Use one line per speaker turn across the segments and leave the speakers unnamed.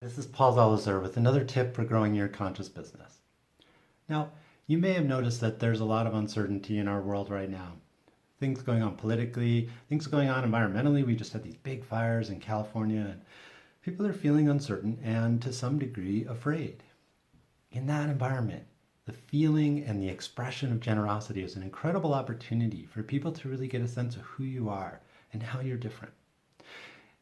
This is Paul Zalazar with another tip for growing your conscious business. Now, you may have noticed that there's a lot of uncertainty in our world right now. Things going on politically, things going on environmentally. We just had these big fires in California, and people are feeling uncertain and to some degree afraid. In that environment, the feeling and the expression of generosity is an incredible opportunity for people to really get a sense of who you are and how you're different.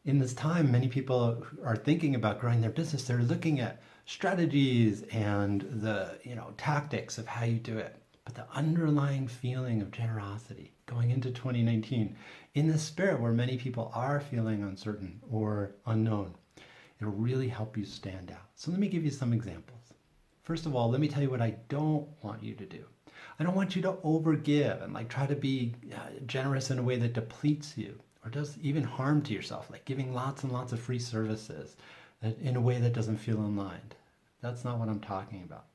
In this time, many people are thinking about growing their business. They're looking at strategies and the tactics of how you do it. But the underlying feeling of generosity going into 2019, in the spirit where many people are feeling uncertain or unknown, it'll really help you stand out. So let me give you some examples. First of all, let me tell you what I don't want you to do. I don't want you to overgive and try to be generous in a way that depletes you or does even harm to yourself, like giving lots and lots of free services in a way that doesn't feel aligned. That's not what I'm talking about.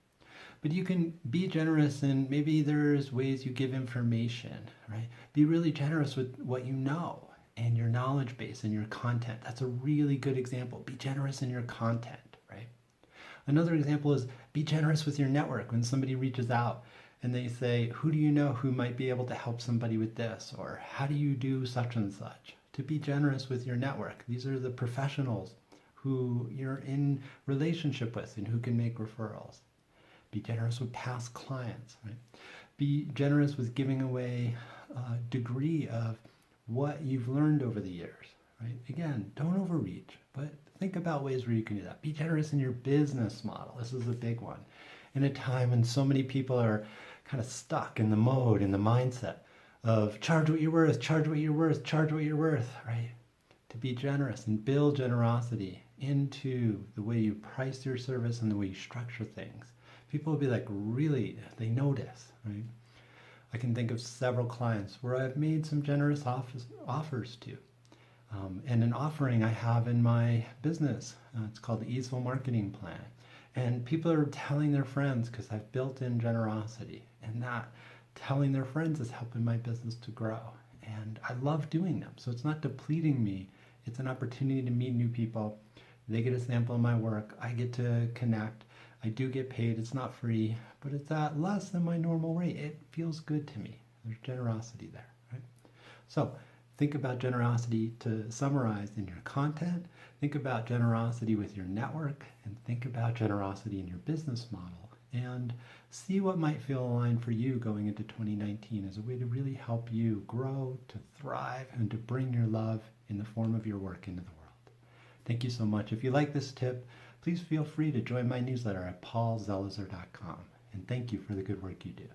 But you can be generous in maybe there's ways you give information, right? Be really generous with what you know and your knowledge base and your content. That's a really good example. Be generous in your content, right? Another example is be generous with your network when somebody reaches out and they say, who do you know who might be able to help somebody with this? Or how do you do such and such? To be generous with your network. These are the professionals who you're in relationship with and who can make referrals. Be generous with past clients, right? Be generous with giving away a degree of what you've learned over the years, right? Again, don't overreach, but think about ways where you can do that. Be generous in your business model. This is a big one. In a time when so many people are kind of stuck in the mode, in the mindset of charge what you're worth, charge what you're worth, charge what you're worth, right? To be generous and build generosity into the way you price your service and the way you structure things. People will be really, they notice, right? I can think of several clients where I've made some generous offers to. And an offering I have in my business, it's called the Easeful Marketing Plan. And people are telling their friends because I've built in generosity, and that telling their friends is helping my business to grow. And I love doing them. So it's not depleting me. It's an opportunity to meet new people. They get a sample of my work. I get to connect. I do get paid. It's not free, but it's at less than my normal rate. It feels good to me. There's generosity there, right? So think about generosity to summarize in your content. Think about generosity with your network, and think about generosity in your business model, and see what might feel aligned for you going into 2019 as a way to really help you grow, to thrive, and to bring your love in the form of your work into the world. Thank you so much. If you like this tip, please feel free to join my newsletter at paulzellizer.com. And thank you for the good work you do.